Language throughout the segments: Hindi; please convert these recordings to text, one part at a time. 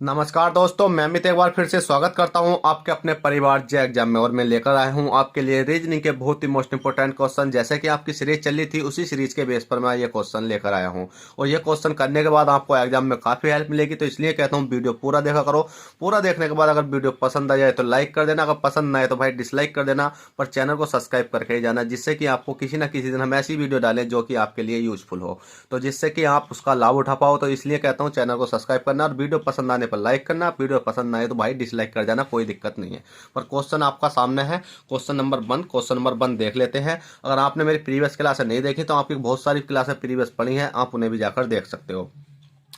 नमस्कार दोस्तों, मैं अमित एक बार फिर से स्वागत करता हूं आपके अपने परिवार जे एग्जाम में। और मैं लेकर आया हूं आपके लिए रीजनिंग के बहुत ही मोस्ट इंपोर्टेंट क्वेश्चन। जैसे कि आपकी सीरीज चली थी, उसी सीरीज के बेस पर मैं ये क्वेश्चन लेकर आया हूं। और ये क्वेश्चन करने के बाद आपको एग्जाम में काफी हेल्प मिलेगी, तो इसलिए कहता हूँ वीडियो पूरा देखा करो। पूरा देखने के बाद अगर वीडियो पसंद आ जाए तो लाइक कर देना, अगर पसंद ना आए तो भाई डिसलाइक कर देना, पर चैनल को सब्सक्राइब करके ही जाना, जिससे कि आपको किसी न किसी दिन हम ऐसी वीडियो डालें जो कि आपके लिए यूजफुल हो, तो जिससे कि आप उसका लाभ उठा पाओ। तो इसलिए कहता हूँ चैनल को सब्सक्राइब करना और वीडियो पसंद आने पर लाइक करना। वीडियो पसंद ना आए तो भाई डिसलाइक कर जाना, कोई दिक्कत नहीं है। पर क्वेश्चन आपका सामने है, क्वेश्चन नंबर 1 देख लेते हैं। अगर आपने मेरी प्रीवियस क्लासें नहीं देखी तो आपकी बहुत सारी क्लासें प्रीवियस पढ़ी हैं, आप उन्हें भी जाकर देख सकते हो।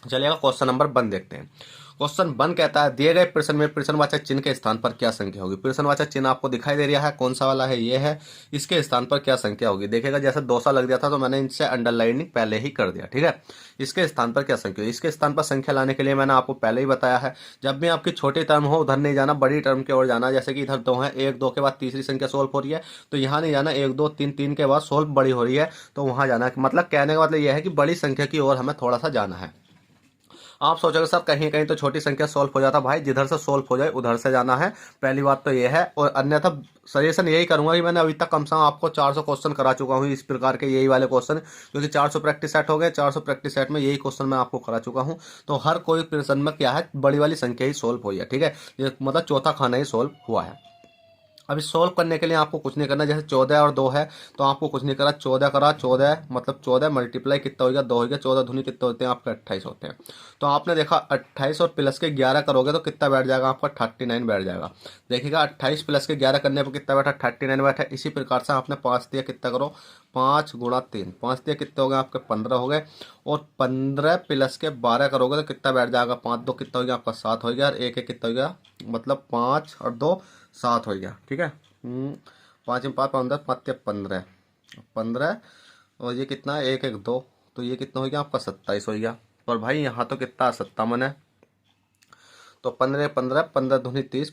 चलिएगा, क्वेश्चन नंबर 1 देखते हैं। क्वेश्चन 1 कहता है, दिए गए प्रश्न में प्रश्नवाचक चिन्ह के स्थान पर क्या संख्या होगी। प्रश्नवाचक चिन्ह आपको दिखाई दे रहा है, कौन सा वाला है, ये है। इसके स्थान पर क्या संख्या होगी। देखिएगा, जैसे डोसा लग गया था तो मैंने इनसे अंडरलाइनिंग पहले ही कर दिया, ठीक है। इसके स्थान पर क्या संख्या होगी। इसके स्थान पर संख्या लाने के लिए मैंने आपको पहले ही बताया है, जब भी आपकी छोटी टर्म हो उधर नहीं जाना, बड़ी टर्म की ओर जाना। जैसे कि इधर 2 है, 1 2 के बाद तीसरी संख्या सोल्व हो रही है, तो यहाँ नहीं जाना। 1 2 3 3 के बाद सोल्व बड़ी हो रही है तो वहां जाना है। मतलब कहने का मतलब यह है कि बड़ी संख्या की ओर हमें थोड़ा सा जाना है। आप सोचोगे सर कहीं कहीं तो छोटी संख्या सोल्व हो जाता। भाई जिधर से सोल्व हो जाए उधर से जाना है, पहली बात तो ये है। और अन्यथा सजेशन यही करूंगा कि मैंने अभी तक कम से कम आपको 400 क्वेश्चन करा चुका हूँ इस प्रकार के, यही वाले क्वेश्चन, क्योंकि 400 प्रैक्टिस सेट हो गए। 400 प्रैक्टिस सेट में यही क्वेश्चन मैं आपको करा चुका हूँ। तो हर कोई प्रश्न में क्या है, बड़ी वाली संख्या ही सोल्व हुई है, ठीक है। ये मतलब चौथा खाना ही सोल्व हुआ है। अभी सोल्व करने के लिए आपको कुछ नहीं करना। जैसे 14 और 2 है तो आपको कुछ नहीं करा, 14 करा, 14 मतलब 14 मल्टीप्लाई कितना हो गया, 2 हो गया, 14 दूनी कितने होते हैं आपके 28 होते हैं। तो आपने देखा 28 और प्लस के 11 करोगे तो कितना बैठ जाएगा आपका, 39 बैठ जाएगा। देखिएगा 28 प्लस के 11 करने पर कितना बैठा, 39 बैठा। इसी प्रकार से आपने 5 दिया, कितना करो, 5 गुणा 3, 5 दिया कितने हो गए आपके 15 हो गए। और 15 प्लस के 12 करोगे तो कितना बैठ जाएगा, 5 2 कितना हो गया आपका 7 हो गया, और 1 1 कितना हो गया, मतलब 5 और 2 7 हो गया, ठीक है। 5 में 5 15 5 15 15, और ये कितना है 1 1 2, तो ये कितना हो गया आपका 27 हो गया। पर भाई यहाँ तो कितना 57 है, तो 15 15 15 दूनी 30,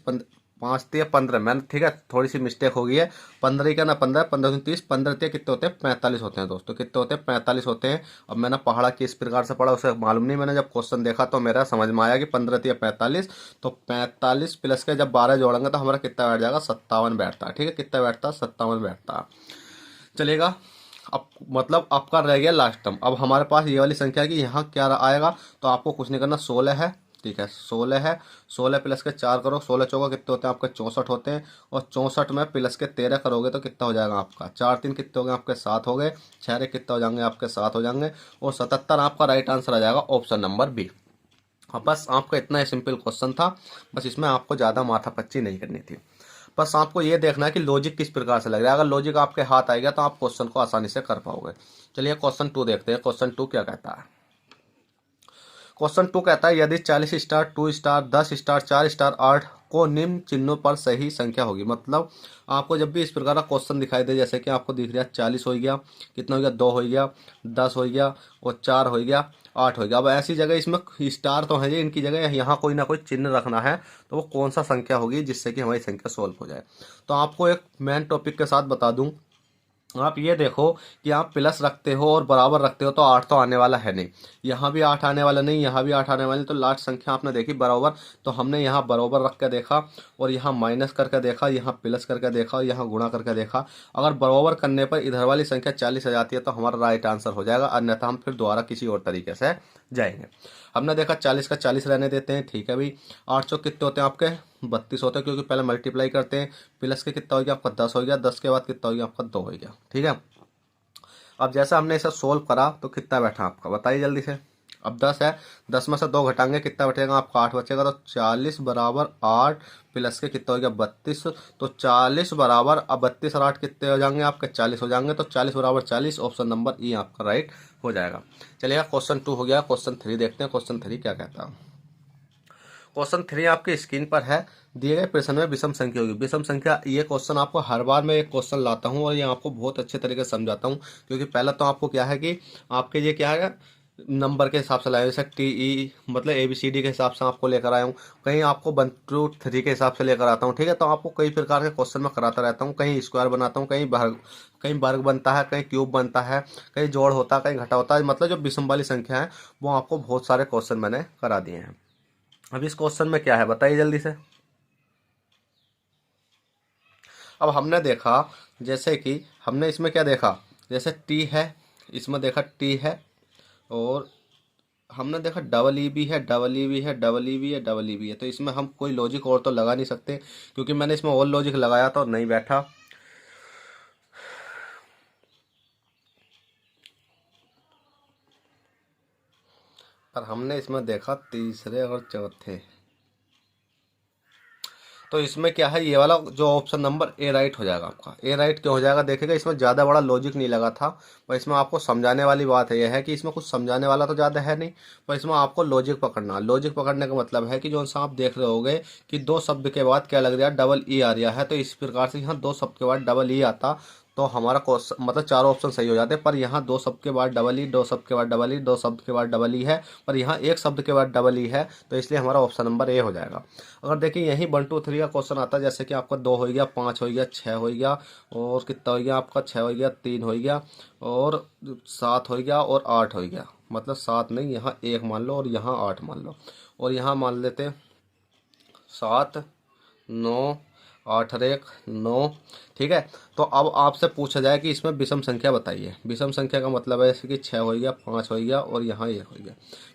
5 दिया 15, मैंने ठीक है थोड़ी सी मिस्टेक हो गई है। 15 का ना 15 15 दूनी 30, 15 दिया कितने होते हैं 45 होते हैं दोस्तों, कितने होते हैं 45 होते हैं। अब मैंने पहाड़ा किस प्रकार से पढ़ा उसे मालूम नहीं, मैंने जब क्वेश्चन देखा तो मेरा समझ में आया कि 15 दिया 45, तो 45 प्लस के जब 12 जोड़ेंगे तो हमारा कितना बैठ जाएगा, 57 बैठता है, ठीक है। कितना बैठता है, 57 बैठता है। चलेगा। अब मतलब आपका रह गया लास्ट टर्म। अब हमारे पास ये वाली संख्या की यहाँ क्या आएगा, तो आपको कुछ नहीं करना, 16 है, ठीक है 16 है। 16 प्लस के 4 करो, 16 चौका कितने होते हैं आपके 64 होते हैं। और 64 में प्लस के 13 करोगे तो कितना हो जाएगा आपका, 4 3 कितने हो गए आपके 7 हो गए, 6 कितने हो जाएंगे आपके 7 हो जाएंगे। और 77 आपका राइट आंसर आ जाएगा, ऑप्शन नंबर बी। अब बस आपका इतना ही सिंपल क्वेश्चन था, बस इसमें आपको ज़्यादा माथापच्ची नहीं करनी थी। बस आपको ये देखना है कि लॉजिक किस प्रकार से लग रहा है। अगर लॉजिक आपके हाथ आएगा तो आप क्वेश्चन को आसानी से कर पाओगे। चलिए क्वेश्चन 2 देखते हैं। क्वेश्चन 2 क्या कहता है। क्वेश्चन 2 कहता है, यदि 40 स्टार 2 स्टार 10 स्टार 4 स्टार 8 को निम्न चिन्हों पर सही संख्या होगी। मतलब आपको जब भी इस प्रकार का क्वेश्चन दिखाई दे, जैसे कि आपको दिख रहा है 40 हो गया, कितना हो गया 2 हो गया, 10 हो गया, और 4 हो गया, 8 हो गया। अब ऐसी जगह इसमें स्टार तो है, इनकी जगह यहाँ कोई ना कोई चिन्ह रखना है, तो वो कौन सा संख्या होगी जिससे कि हमारी संख्या सोल्व हो जाए। तो आपको एक मेन टॉपिक के साथ बता दूं, आप ये देखो कि आप प्लस रखते हो और बराबर रखते हो तो 8 तो आने वाला है नहीं, यहाँ भी 8 आने वाला नहीं, यहाँ भी 8 आने वाला नहीं। तो लास्ट संख्या आपने देखी बराबर, तो हमने यहाँ बराबर रख के देखा, और यहाँ माइनस करके देखा, यहाँ प्लस करके देखा, और यहाँ गुणा करके देखा। अगर बराबर करने पर इधर वाली संख्या 40 आ जाती है तो हमारा राइट आंसर हो जाएगा, अन्यथा हम फिर दोबारा किसी और तरीके से जाएंगे। हमने देखा 40 का 40 रहने देते हैं, ठीक है भाई। 8 चौक कितने होते हैं आपके 32 होते हैं, क्योंकि पहले मल्टीप्लाई करते हैं। प्लस के कितना हो गया आपका 10 हो गया, 10 के बाद कितना हो गया आपका 2 हो गया, ठीक है। अब जैसा हमने इसे सोल्व करा तो कितना बैठा आपका, बताइए जल्दी से। अब 10 है, 10 में से 2 घटाएंगे कितना बचेगा आपका 8 बचेगा। तो 40 बराबर 8 प्लस के कितना हो गया 32, तो 40 बराबर, अब 32 और 8 कितने हो जाएंगे आपके 40 हो जाएंगे। तो 40 बराबर 40, ऑप्शन नंबर ई आपका राइट हो जाएगा। चलिएगा क्वेश्चन 2 हो गया। क्वेश्चन 3 देखते हैं। क्वेश्चन 3 क्या कहता है। क्वेश्चन 3 आपकी स्क्रीन पर है। दिए गए प्रश्न में विषम संख्या होगी। विषम संख्या, ये क्वेश्चन आपको हर बार मैं एक क्वेश्चन लाता हूँ और ये आपको बहुत अच्छे तरीके से समझाता हूँ, क्योंकि पहला तो आपको क्या है कि आपके ये क्या है, नंबर के हिसाब से लाया, जैसे टी मतलब ABCD के हिसाब से आपको लेकर आया हूँ, कहीं आपको 1 2 3 के हिसाब से लेकर आता हूँ, ठीक है। तो आपको कई प्रकार के क्वेश्चन में कराता रहता हूँ, कहीं स्क्वायर बनाता हूँ, कहीं वर्ग बनता है, कहीं क्यूब बनता है, कहीं जोड़ होता है, कहीं घटा होता है। मतलब जो विषम वाली संख्या है वो आपको बहुत सारे क्वेश्चन मैंने करा दिए हैं। अब इस क्वेश्चन में क्या है बताइए जल्दी से। अब हमने देखा, जैसे कि हमने इसमें क्या देखा, जैसे टी है, इसमें देखा टी है, और हमने देखा डबल ई भी है, डबल ई भी है, डबल ई भी है, डबल ई भी है। तो इसमें हम कोई लॉजिक और तो लगा नहीं सकते, क्योंकि मैंने इसमें और लॉजिक लगाया था और नहीं बैठा। पर हमने इसमें देखा तीसरे और चौथे, तो इसमें क्या है, ये वाला जो ऑप्शन नंबर ए राइट हो जाएगा आपका। ए राइट क्यों हो जाएगा, देखेगा इसमें ज़्यादा बड़ा लॉजिक नहीं लगा था, पर इसमें आपको समझाने वाली बात है, यह है कि इसमें कुछ समझाने वाला तो ज़्यादा है नहीं, पर इसमें आपको लॉजिक पकड़ना। लॉजिक पकड़ने का मतलब है कि जो सा आप देख रहे होगे कि दो शब्द के बाद क्या लग रहा है, डबल ई आ रहा है, तो इस प्रकार से यहाँ दो शब्द के बाद डबल ई आता तो हमारा क्वेश्चन मतलब चारों ऑप्शन सही हो जाते। पर यहाँ दो शब्द के बाद डबल ई, दो शब्द के बाद डबल ई, दो शब्द के बाद डबल ई है, पर यहाँ एक शब्द के बाद डबल ई है, तो इसलिए हमारा ऑप्शन नंबर ए हो जाएगा। अगर देखिए यही 1 2 3 का क्वेश्चन आता है, जैसे कि आपका 2 हो गया, 5 हो गया, 6 हो गया, और कितना हो गया आपका, 6 हो गया, 3 हो गया, और 7 हो गया, और 8 हो गया। मतलब 7 नहीं, यहाँ 1 मान लो और यहाँ 8 मान लो, और यहाँ मान लेते 7 9 8 और 1 9। ठीक है, तो अब आपसे पूछा जाए कि इसमें विषम संख्या बताइए। विषम संख्या का मतलब है जैसे कि 6 हो गया, 5 हो गया, और यहाँ 1 हो गया।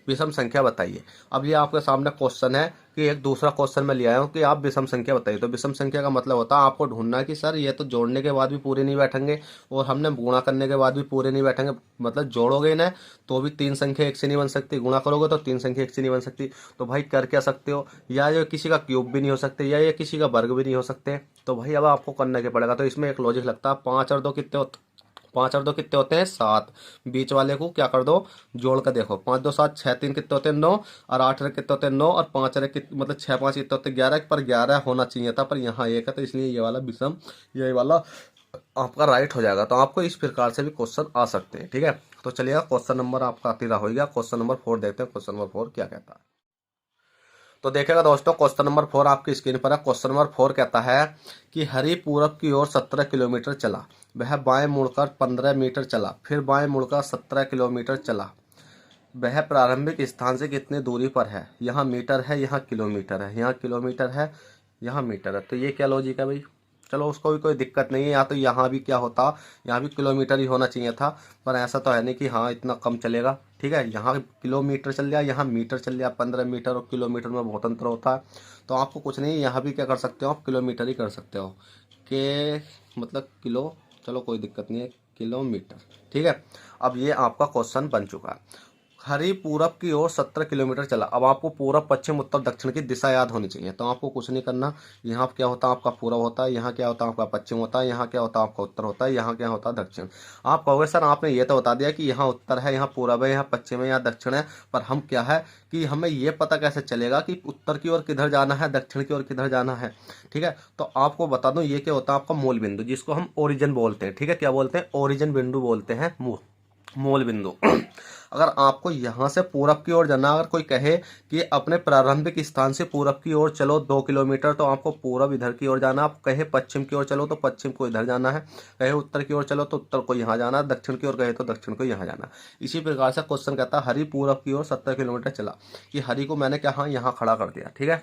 विषम संख्या बताइए। अब ये आपके सामने क्वेश्चन है कि एक दूसरा क्वेश्चन मैं ले आया हूँ कि आप विषम संख्या बताइए। तो विषम संख्या का मतलब होता है आपको ढूंढना है कि सर ये तो जोड़ने के बाद भी पूरे नहीं बैठेंगे, और हमने गुणा करने के बाद भी पूरे नहीं बैठेंगे। मतलब जोड़ोगे ना तो भी 3 संख्या एक से नहीं बन सकती, गुणा करोगे तो 3 संख्या एक से नहीं बन सकती। तो भाई कर क्या सकते हो, या ये किसी का क्यूब भी नहीं हो सकते, या ये किसी का वर्ग भी नहीं हो सकते। तो भाई अब आपको करने के पड़ेगा। तो इसमें एक लॉजिक लगता है, 5 और 2 कितने होते, 5 और 2 कितने होते हैं, 7। बीच वाले को क्या कर दो, जोड़ कर देखो, 5 2 7, 6 3 कितने होते हैं, 9, और 8 रे कितने होते हैं, 9, और 5 रे मतलब 6 5 कितने होते हैं, 11। पर 11 होना चाहिए था, पर यहाँ 1 है, तो इसलिए ये वाला विषम, ये वाला आपका राइट हो जाएगा। तो आपको इस प्रकार से भी क्वेश्चन आ सकते हैं। ठीक है, तो चलिएगा क्वेश्चन नंबर आपका तीसरा हो गया। क्वेश्चन नंबर 4 देखते हैं, क्वेश्चन नंबर 4 क्या कहता है। तो देखिएगा दोस्तों, क्वेश्चन नंबर 4 आपकी स्क्रीन पर है। क्वेश्चन नंबर 4 कहता है कि हरि पूरब की ओर 17 किलोमीटर चला, वह बाएं मुड़कर 15 मीटर चला, फिर बाएं मुड़कर 17 किलोमीटर चला। वह प्रारंभिक स्थान से कितनी दूरी पर है। यहाँ मीटर है, यहाँ किलोमीटर है, यहाँ किलोमीटर है, यहाँ मीटर है। तो ये क्या लॉजिक है भाई। चलो उसको भी कोई दिक्कत नहीं है, या तो यहाँ भी क्या होता, यहाँ भी किलोमीटर ही होना चाहिए था, पर ऐसा तो है नहीं कि हाँ इतना कम चलेगा। ठीक है, यहाँ किलोमीटर चल गया, यहाँ मीटर चल गया। 15 मीटर और किलोमीटर में बहुत अंतर होता है। तो आपको कुछ नहीं, यहाँ भी क्या कर सकते हो, आप किलोमीटर ही कर सकते हो कि मतलब किलो, चलो कोई दिक्कत नहीं है, किलोमीटर। ठीक है, अब ये आपका क्वेश्चन बन चुका है। हरी पूरब की ओर 17 किलोमीटर चला। अब आपको पूरब पश्चिम उत्तर दक्षिण की दिशा याद होनी चाहिए, तो आपको कुछ नहीं करना। यहाँ क्या होता है आपका पूरब होता है, यहाँ क्या होता है आपका पश्चिम होता है, यहाँ क्या होता है आपका उत्तर होता है, यहाँ क्या होता है दक्षिण। आप कहोगे सर आपने ये तो बता दिया कि यहाँ उत्तर है, यहाँ पूरब है, यहाँ पश्चिम है, यहाँ दक्षिण है, पर हम क्या है कि हमें ये पता कैसे चलेगा कि उत्तर की ओर किधर जाना है, दक्षिण की ओर किधर जाना है। ठीक है, तो आपको बता दूं ये क्या होता है आपका मूल बिंदु, जिसको हम ओरिजिन बोलते हैं। ठीक है, क्या बोलते हैं, ओरिजिन बिंदु बोलते हैं, मूल बिंदु। अगर आपको यहाँ से पूरब की ओर जाना, अगर कोई कहे कि अपने प्रारंभिक स्थान से पूरब की ओर चलो 2 किलोमीटर, तो आपको पूरब इधर की ओर जाना। आप कहे पश्चिम की ओर चलो तो पश्चिम को इधर जाना है, कहे उत्तर की ओर चलो तो उत्तर को यहाँ जाना, दक्षिण की ओर कहे तो दक्षिण को यहाँ जाना। इसी प्रकार से क्वेश्चन कहता है हरि पूरब की ओर 17 किलोमीटर चला, कि हरि को मैंने क्या हाँ यहाँ खड़ा कर दिया। ठीक है,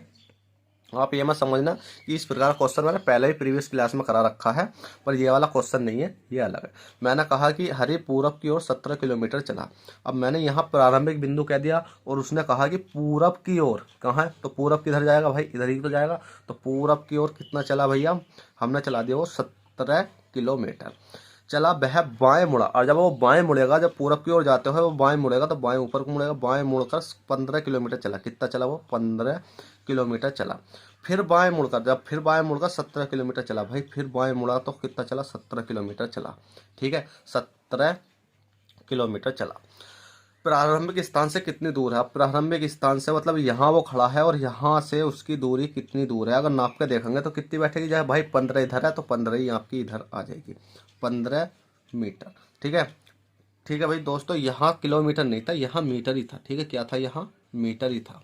आप ये मत समझना कि इस प्रकार क्वेश्चन मैंने पहले ही प्रीवियस क्लास में करा रखा है, पर ये वाला क्वेश्चन नहीं है, ये अलग है। मैंने कहा कि हरि पूरब की ओर 17 किलोमीटर चला। अब मैंने यहाँ प्रारंभिक बिंदु कह दिया, और उसने कहा कि पूरब की ओर कहाँ है, तो पूरब किधर जाएगा भाई, इधर ही तो जाएगा। तो पूरब की ओर कितना चला भैया, हमने चला दिया वो 17 किलोमीटर चला। वह बाएं मुड़ा, और जब वो बाएं मुड़ेगा, जब पूरब की ओर जाते हो वो बाएं मुड़ेगा, तो बाएं ऊपर को मुड़ेगा, बाएं मुड़कर 15 किलोमीटर चला। कितना चला वो, 15 किलोमीटर चला। फिर बाएं मुड़कर, जब फिर बाएं मुड़कर 17 किलोमीटर चला। भाई फिर बाएं मुड़ा तो कितना चला, 17 किलोमीटर चला। ठीक है, 17 किलोमीटर चला। प्रारंभिक स्थान से कितनी दूर है, प्रारंभिक स्थान से मतलब यहाँ वो खड़ा है, और यहाँ से उसकी दूरी कितनी दूर है, अगर नाप के देखेंगे तो कितनी बैठेगी जाए भाई, 15 इधर है तो 15 ही आपकी इधर आ जाएगी, 15 मीटर। ठीक है, ठीक है भाई दोस्तों, यहाँ किलोमीटर नहीं था, यहाँ मीटर ही था। ठीक है, क्या था, यहाँ मीटर ही था,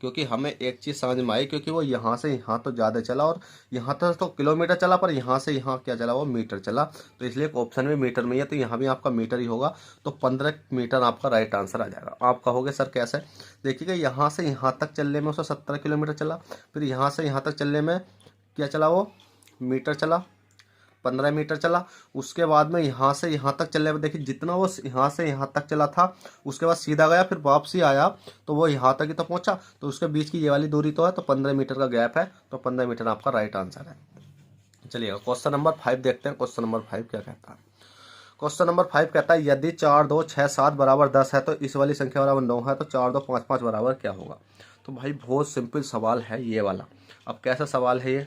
क्योंकि हमें एक चीज़ समझ में आई, क्योंकि वो यहाँ से यहाँ तो ज़्यादा चला और यहाँ तक तो किलोमीटर चला, पर यहाँ से यहाँ क्या चला, वो मीटर चला। तो इसलिए ऑप्शन में मीटर में ही है, तो यहाँ भी आपका मीटर ही होगा। तो 15 मीटर आपका राइट आंसर आ जाएगा। आप कहोगे सर कैसे? देखिएगा, यहाँ से यहाँ तक चलने में उसका 17 किलोमीटर चला, फिर यहाँ से यहाँ तक चलने में क्या चला, वो मीटर चला, 15 मीटर चला। उसके बाद में यहाँ से यहाँ तक चलने में देखिए जितना वो यहाँ से यहाँ तक चला था, उसके बाद सीधा गया, फिर वापसी आया तो वो यहाँ तक ही तो पहुँचा। तो उसके बीच की ये वाली दूरी तो है, तो 15 मीटर का गैप है, तो 15 मीटर आपका राइट आंसर है। चलिए क्वेश्चन नंबर 5 देखते हैं। क्वेश्चन नंबर 5 क्या कहता है? क्वेश्चन नंबर 5 कहता है यदि 4 2 6 7 बराबर 10 है तो इस वाली संख्या बराबर 9 है, तो 4 2 5 5 बराबर क्या होगा? तो भाई बहुत सिंपल सवाल है ये वाला। अब कैसा सवाल है ये,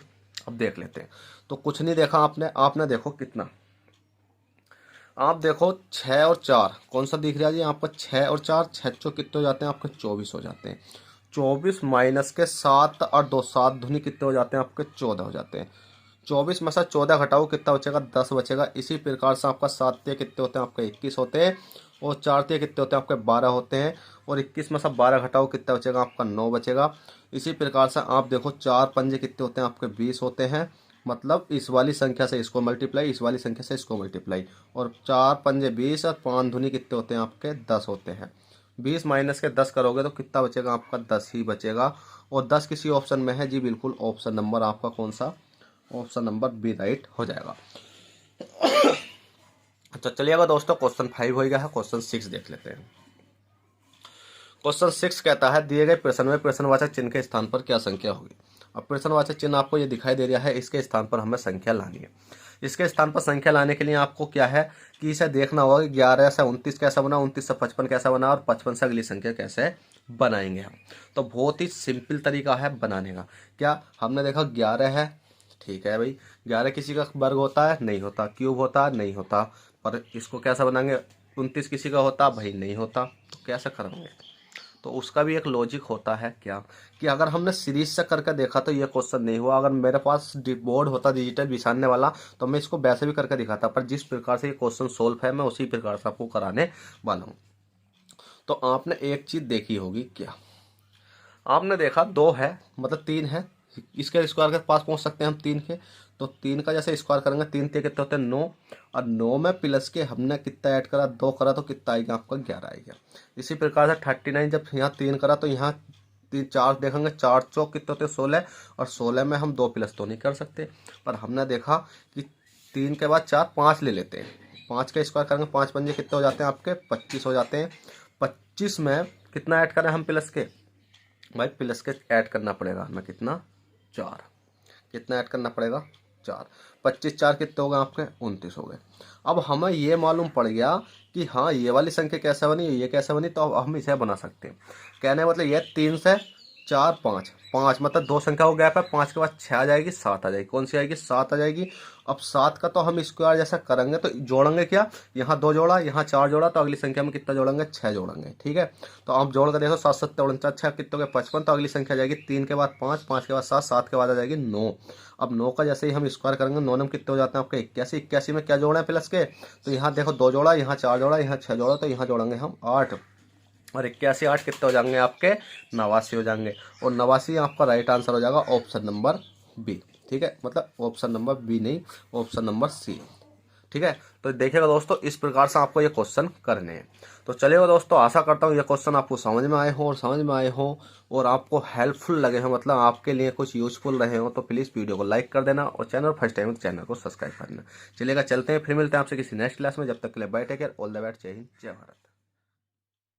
अब देख लेते हैं। तो कुछ नहीं देखा आपने देखो कितना, आप देखो 6 और 4 कौन सा दिख रहा है जी आपका? 6 और 4, 6 कितने हो जाते हैं आपके? 24 हो जाते हैं। 24 माइनस के 7 और 2, 7 दूनी कितने हो जाते हैं आपके? 14 हो जाते हैं। 24 में से 14 घटाओ कितना बचेगा? 10 बचेगा। इसी प्रकार से आपका 7 तिया कितने होते हैं आपके? 21 होते हैं। और 4 तिया कितने होते हैं आपके? 12 होते हैं। और 21 में से 12 घटाओ कितना बचेगा आपका? 9 बचेगा। इसी प्रकार से आप देखो 4 पंजे कितने होते हैं आपके? 20 होते हैं। मतलब इस वाली संख्या से इसको मल्टीप्लाई, इस वाली संख्या से इसको मल्टीप्लाई, और 4 पंजे 20 और 5 दूनी कितने होते हैं आपके? 10 होते हैं। 20 माइनस के 10 करोगे तो कितना बचेगा आपका? 10 ही बचेगा। और 10 किसी ऑप्शन में है जी? बिल्कुल ऑप्शन नंबर आपका कौन सा? ऑप्शन नंबर बी राइट हो जाएगा। तो चलिएगा दोस्तों, क्वेश्चन 5 हो गया है। क्वेश्चन 6 देख लेते हैं। क्वेश्चन 6 कहता है दिए गए प्रश्न में प्रश्नवाचक चिन्ह के स्थान पर क्या संख्या होगी? अब प्रश्नवाचक चिन्ह आपको ये दिखाई दे रहा है, इसके स्थान पर हमें संख्या लानी है। इसके स्थान पर संख्या लाने के लिए आपको क्या है कि इसे देखना होगा कि 11 से 29 कैसा बना, 29 से 55 कैसा बना, और 55 से अगली संख्या कैसे बनाएंगे हम। तो बहुत ही सिंपल तरीका है बनाने का। क्या हमने देखा 11 है, ठीक है भाई, 11 किसी का वर्ग होता है? नहीं होता। क्यूब होता है? नहीं होता। पर इसको कैसा बनाएंगे? 29 किसी का होता? भाई नहीं होता। तो कैसे करेंगे? तो उसका भी एक लॉजिक होता है क्या, कि अगर हमने सीरीज से करके देखा तो ये क्वेश्चन नहीं हुआ। अगर मेरे पास बोर्ड होता डिजिटल बिछाने वाला तो मैं इसको वैसे भी करके दिखाता, पर जिस प्रकार से ये क्वेश्चन सोल्व है मैं उसी प्रकार से आपको कराने वाला हूँ। तो आपने एक चीज देखी होगी, क्या आपने देखा? 2 है मतलब 3 है, इसके स्क्वायर के पास पहुंच सकते हैं हम 3 के। तो 3 का जैसे स्क्वायर करेंगे 3 के कितने होते हैं? 9। और 9 में प्लस के हमने कितना ऐड करा? 2 करा, तो कितना आएगा आपका? 11 आएगा। इसी प्रकार से 39 जब यहाँ 3 करा तो यहाँ 3 4 देखेंगे, 4 चौक कितने होते हैं? 16। और 16 में हम 2 प्लस तो नहीं कर सकते, पर हमने देखा कि 3 के बाद 4 5 ले लेते हैं। 5 का स्क्वायर करेंगे, 5 पंजे कितने हो जाते हैं आपके? 25 हो जाते हैं। 25 में कितना ऐड करें हम प्लस के? भाई प्लस के ऐड करना पड़ेगा हमें कितना? 4। कितना ऐड करना पड़ेगा? 4। 25 4 कितने हो गए आपके? 29 हो गए। अब हमें ये मालूम पड़ गया कि हाँ ये वाली संख्या कैसे बनी, ये कैसे बनी, तो अब हम इसे बना सकते हैं। कहने का मतलब ये 3 से 4 5 5 मतलब 2 संख्या को गैप है। 5 के बाद 6 आ जाएगी, 7 आ जाएगी। कौन सी आएगी? 7 आ जाएगी। अब 7 का तो हम स्क्वायर जैसा करेंगे तो जोड़ेंगे क्या? यहाँ 2 जोड़ा, यहाँ 4 जोड़ा, तो अगली संख्या में कितना जोड़ेंगे? 6 जोड़ेंगे। ठीक है, तो आप जोड़ कर देखो 7 7 49 6 कितने हो गए? 55। तो अगली संख्या जाएगी 3 के बाद 5, 5 के बाद 7, 7 के बाद आ जाएगी 9। अब 9 का जैसे ही हम स्क्वायर करेंगे 9 में कितने हो जाते हैं आपके? 81। 81 में क्या जोड़ा है प्लस के? तो यहाँ देखो 2 जोड़ा, यहाँ 4 जोड़ा, यहाँ 6 जोड़ा, तो यहाँ जोड़ेंगे हम 8। और 81 8 कितने हो जाएंगे आपके? 89 हो जाएंगे। और 89 आपका राइट आंसर हो जाएगा ऑप्शन नंबर बी। ठीक है, मतलब ऑप्शन नंबर बी नहीं, ऑप्शन नंबर सी। ठीक है, तो देखिएगा दोस्तों इस प्रकार से आपको ये क्वेश्चन करने हैं। तो चलिएगा दोस्तों, आशा करता हूँ ये क्वेश्चन आपको समझ में आए हों और आपको हेल्पफुल लगे हों, मतलब आपके लिए कुछ यूजफुल रहे हो। तो प्लीज़ वीडियो को लाइक कर देना और चैनल फर्स्ट टाइम तो चैनल को सब्सक्राइब कर देना। चलिएगा चलते हैं, फिर मिलते हैं आपसे किसी नेक्स्ट क्लास में। जब तक के लिए bye, take care, all the best, जय हिंद, जय भारत।